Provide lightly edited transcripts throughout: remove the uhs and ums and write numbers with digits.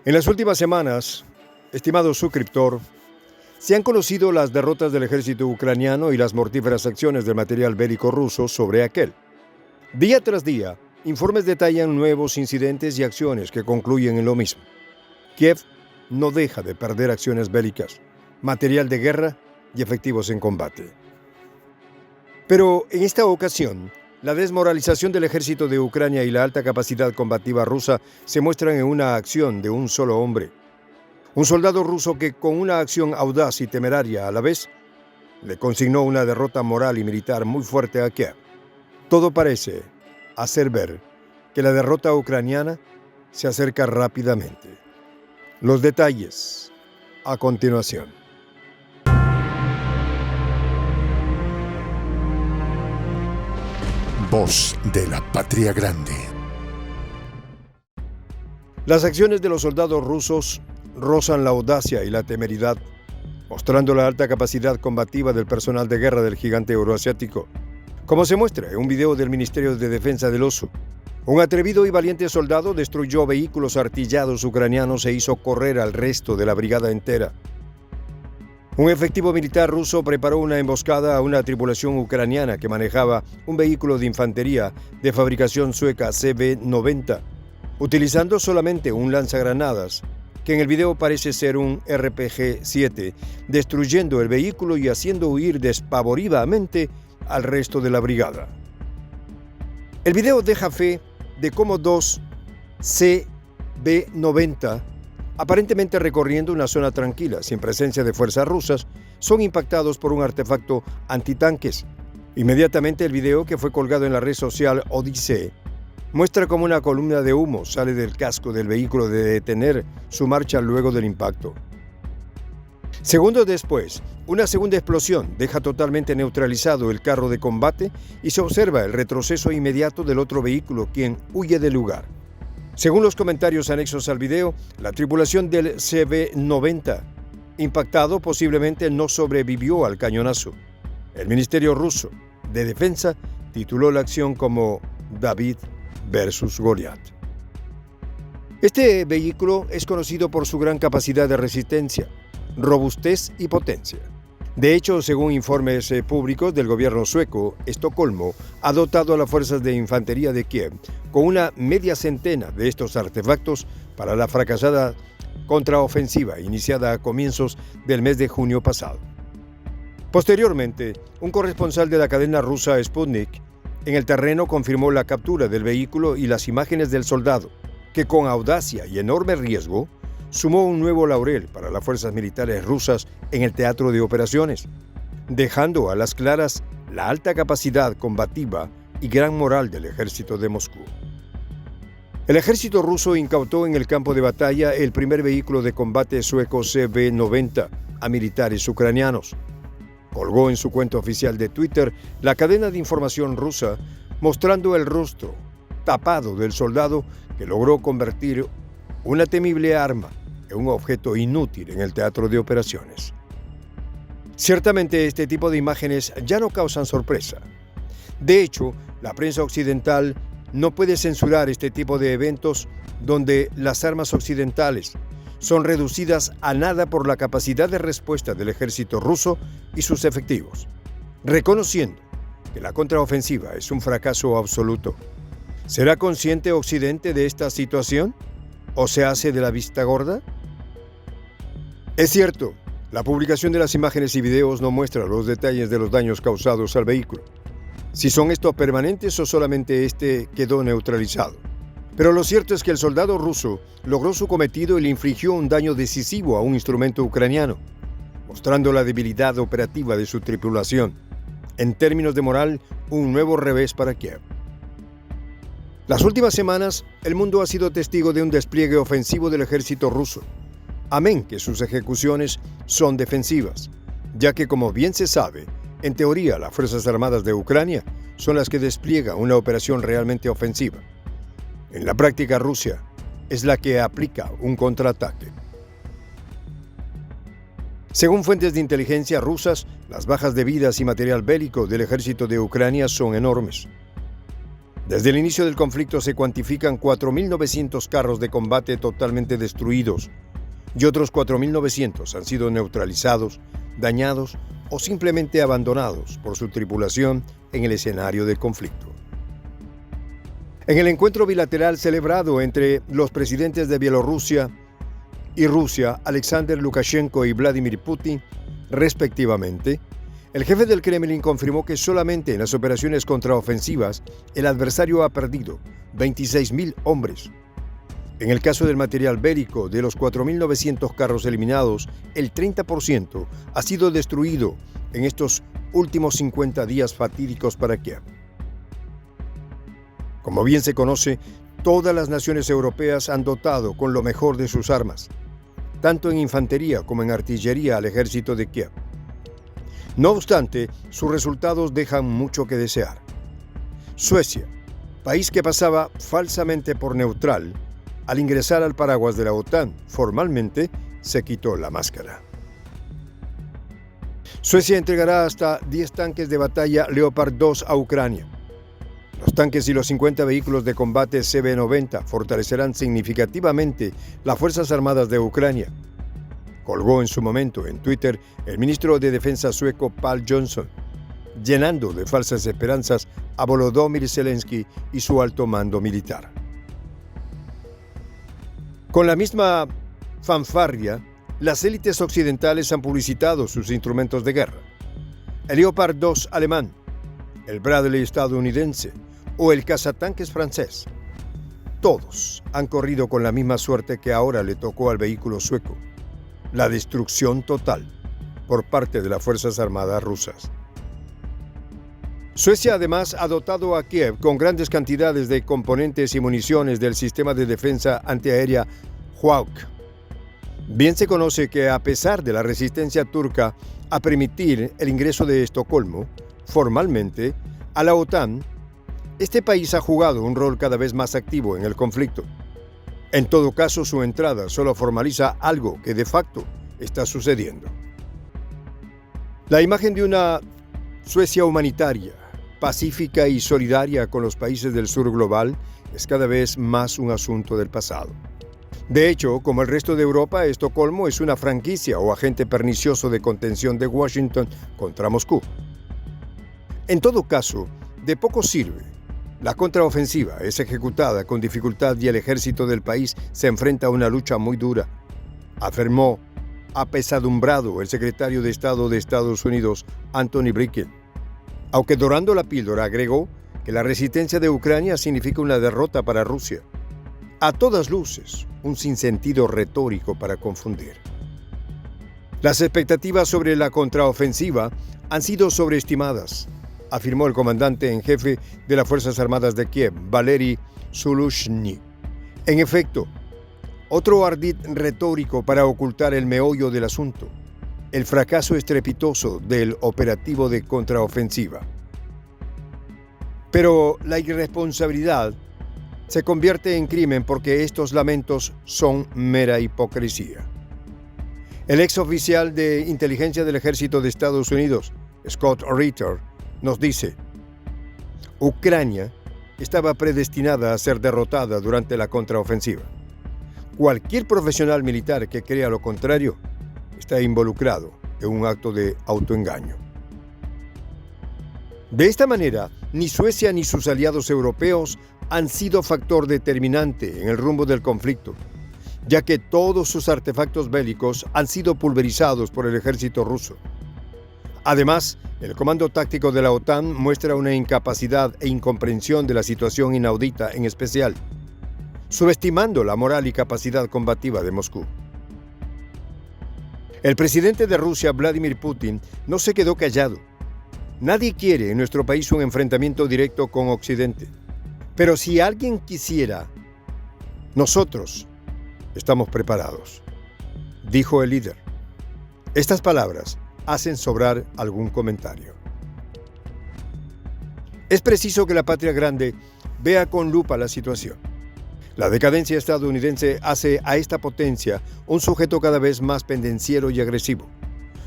En las últimas semanas, estimado suscriptor, se han conocido las derrotas del ejército ucraniano y las mortíferas acciones del material bélico ruso sobre aquel. Día tras día, informes detallan nuevos incidentes y acciones que concluyen en lo mismo. Kiev no deja de perder acciones bélicas, material de guerra y efectivos en combate. Pero en esta ocasión, la desmoralización del ejército de Ucrania y la alta capacidad combativa rusa se muestran en una acción de un solo hombre. Un soldado ruso que, con una acción audaz y temeraria a la vez, le consignó una derrota moral y militar muy fuerte a Kiev. Todo parece hacer ver que la derrota ucraniana se acerca rápidamente. Los detalles a continuación. Voz de la Patria Grande. Las acciones de los soldados rusos rozan la audacia y la temeridad, mostrando la alta capacidad combativa del personal de guerra del gigante euroasiático. Como se muestra en un video del Ministerio de Defensa del OSU, un atrevido y valiente soldado destruyó vehículos artillados ucranianos e hizo correr al resto de la brigada entera. Un efectivo militar ruso preparó una emboscada a una tripulación ucraniana que manejaba un vehículo de infantería de fabricación sueca CV-90, utilizando solamente un lanzagranadas, que en el video parece ser un RPG-7, destruyendo el vehículo y haciendo huir despavoridamente al resto de la brigada. El video deja fe de cómo dos CV-90, aparentemente recorriendo una zona tranquila, sin presencia de fuerzas rusas, son impactados por un artefacto antitanques. Inmediatamente el video, que fue colgado en la red social Odyssey, muestra cómo una columna de humo sale del casco del vehículo de detener su marcha luego del impacto. Segundos después, una segunda explosión deja totalmente neutralizado el carro de combate y se observa el retroceso inmediato del otro vehículo, quien huye del lugar. Según los comentarios anexos al video, la tripulación del CV-90, impactado, posiblemente no sobrevivió al cañonazo. El Ministerio ruso de Defensa tituló la acción como David versus Goliat. Este vehículo es conocido por su gran capacidad de resistencia, robustez y potencia. De hecho, según informes públicos del gobierno sueco, Estocolmo ha dotado a las fuerzas de infantería de Kiev con una media centena de estos artefactos para la fracasada contraofensiva iniciada a comienzos del mes de junio pasado. Posteriormente, un corresponsal de la cadena rusa Sputnik en el terreno confirmó la captura del vehículo y las imágenes del soldado, que con audacia y enorme riesgo sumó un nuevo laurel para las fuerzas militares rusas en el teatro de operaciones, dejando a las claras la alta capacidad combativa y gran moral del ejército de Moscú. El ejército ruso incautó en el campo de batalla el primer vehículo de combate sueco CV-90 a militares ucranianos. Colgó en su cuenta oficial de Twitter la cadena de información rusa mostrando el rostro tapado del soldado que logró convertir una temible arma en un objeto inútil en el teatro de operaciones. Ciertamente este tipo de imágenes ya no causan sorpresa. De hecho, la prensa occidental no puede censurar este tipo de eventos donde las armas occidentales son reducidas a nada por la capacidad de respuesta del ejército ruso y sus efectivos, reconociendo que la contraofensiva es un fracaso absoluto. ¿Será consciente Occidente de esta situación? ¿O se hace de la vista gorda? Es cierto, la publicación de las imágenes y videos no muestra los detalles de los daños causados al vehículo, si son estos permanentes o solamente este quedó neutralizado. Pero lo cierto es que el soldado ruso logró su cometido y le infligió un daño decisivo a un instrumento ucraniano, mostrando la debilidad operativa de su tripulación. En términos de moral, un nuevo revés para Kiev. Las últimas semanas, el mundo ha sido testigo de un despliegue ofensivo del ejército ruso. Amén que sus ejecuciones son defensivas, ya que, como bien se sabe, en teoría las Fuerzas Armadas de Ucrania son las que despliegan una operación realmente ofensiva. En la práctica, Rusia es la que aplica un contraataque. Según fuentes de inteligencia rusas, las bajas de vidas y material bélico del ejército de Ucrania son enormes. Desde el inicio del conflicto se cuantifican 4.900 carros de combate totalmente destruidos y otros 4.900 han sido neutralizados, dañados o simplemente abandonados por su tripulación en el escenario del conflicto. En el encuentro bilateral celebrado entre los presidentes de Bielorrusia y Rusia, Alexander Lukashenko y Vladimir Putin, respectivamente, el jefe del Kremlin confirmó que solamente en las operaciones contraofensivas el adversario ha perdido 26.000 hombres. En el caso del material bélico, de los 4.900 carros eliminados, el 30% ha sido destruido en estos últimos 50 días fatídicos para Kiev. Como bien se conoce, todas las naciones europeas han dotado con lo mejor de sus armas, tanto en infantería como en artillería al ejército de Kiev. No obstante, sus resultados dejan mucho que desear. Suecia, país que pasaba falsamente por neutral, al ingresar al paraguas de la OTAN, formalmente se quitó la máscara. Suecia entregará hasta 10 tanques de batalla Leopard 2 a Ucrania. Los tanques y los 50 vehículos de combate CB-90 fortalecerán significativamente las Fuerzas Armadas de Ucrania, colgó en su momento en Twitter el ministro de Defensa sueco Pál Johnson, llenando de falsas esperanzas a Volodymyr Zelensky y su alto mando militar. Con la misma fanfarria, las élites occidentales han publicitado sus instrumentos de guerra. El Leopard 2 alemán, el Bradley estadounidense o el cazatanques francés. Todos han corrido con la misma suerte que ahora le tocó al vehículo sueco: la destrucción total por parte de las Fuerzas Armadas rusas. Suecia además ha dotado a Kiev con grandes cantidades de componentes y municiones del sistema de defensa antiaérea Hawk. Bien se conoce que a pesar de la resistencia turca a permitir el ingreso de Estocolmo, formalmente, a la OTAN, este país ha jugado un rol cada vez más activo en el conflicto. En todo caso, su entrada solo formaliza algo que de facto está sucediendo. La imagen de una Suecia humanitaria, pacífica y solidaria con los países del sur global es cada vez más un asunto del pasado. De hecho, como el resto de Europa, Estocolmo es una franquicia o agente pernicioso de contención de Washington contra Moscú. En todo caso, de poco sirve. La contraofensiva es ejecutada con dificultad y el ejército del país se enfrenta a una lucha muy dura, afirmó apesadumbrado el secretario de Estado de Estados Unidos, Antony Blinken. Aunque dorando la píldora agregó que la resistencia de Ucrania significa una derrota para Rusia. A todas luces, un sinsentido retórico para confundir. Las expectativas sobre la contraofensiva han sido sobreestimadas, afirmó el comandante en jefe de las Fuerzas Armadas de Kiev, Valery Zaluzhny. En efecto, otro ardid retórico para ocultar el meollo del asunto: el fracaso estrepitoso del operativo de contraofensiva. Pero la irresponsabilidad se convierte en crimen porque estos lamentos son mera hipocresía. El ex oficial de inteligencia del ejército de Estados Unidos, Scott Ritter, nos dice: Ucrania estaba predestinada a ser derrotada durante la contraofensiva. Cualquier profesional militar que crea lo contrario está involucrado en un acto de autoengaño. De esta manera, ni Suecia ni sus aliados europeos han sido factor determinante en el rumbo del conflicto, ya que todos sus artefactos bélicos han sido pulverizados por el ejército ruso. Además, el comando táctico de la OTAN muestra una incapacidad e incomprensión de la situación inaudita, en especial, subestimando la moral y capacidad combativa de Moscú. El presidente de Rusia, Vladimir Putin, no se quedó callado. Nadie quiere en nuestro país un enfrentamiento directo con Occidente. Pero si alguien quisiera, nosotros estamos preparados, dijo el líder. Estas palabras hacen sobrar algún comentario. Es preciso que la patria grande vea con lupa la situación. La decadencia estadounidense hace a esta potencia un sujeto cada vez más pendenciero y agresivo.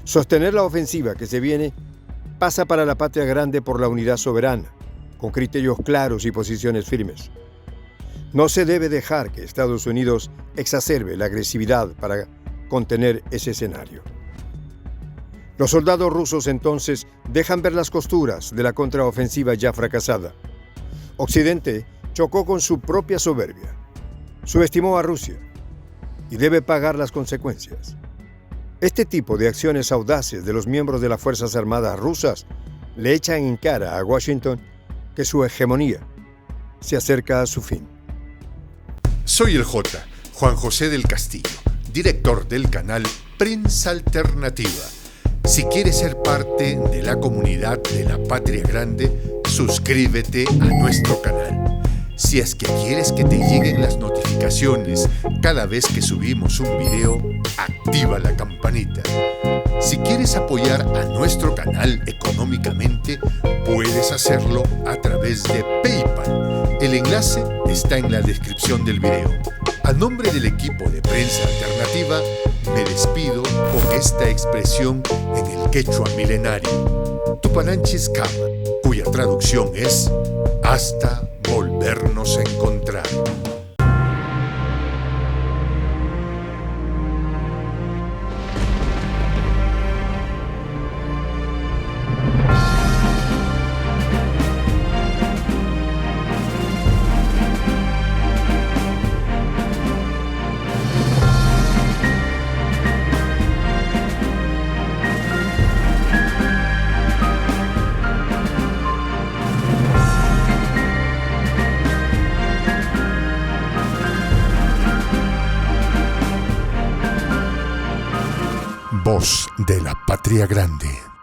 Sostener la ofensiva que se viene pasa para la patria grande por la unidad soberana, con criterios claros y posiciones firmes. No se debe dejar que Estados Unidos exacerbe la agresividad para contener ese escenario. Los soldados rusos entonces dejan ver las costuras de la contraofensiva ya fracasada. Occidente chocó con su propia soberbia, subestimó a Rusia y debe pagar las consecuencias. Este tipo de acciones audaces de los miembros de las Fuerzas Armadas rusas le echan en cara a Washington que su hegemonía se acerca a su fin. Soy el J, Juan José del Castillo, director del canal Prensa Alternativa. Si quieres ser parte de la comunidad de la Patria Grande, suscríbete a nuestro canal. Si es que quieres que te lleguen las notificaciones cada vez que subimos un video, activa la campanita. Si quieres apoyar a nuestro canal económicamente, puedes hacerlo a través de PayPal. El enlace está en la descripción del video. A nombre del equipo de Prensa Alternativa, me despido con esta expresión en el quechua milenario, Tupananchis Kama, cuya traducción es hasta volvernos a encontrar. Voz de la Patria Grande.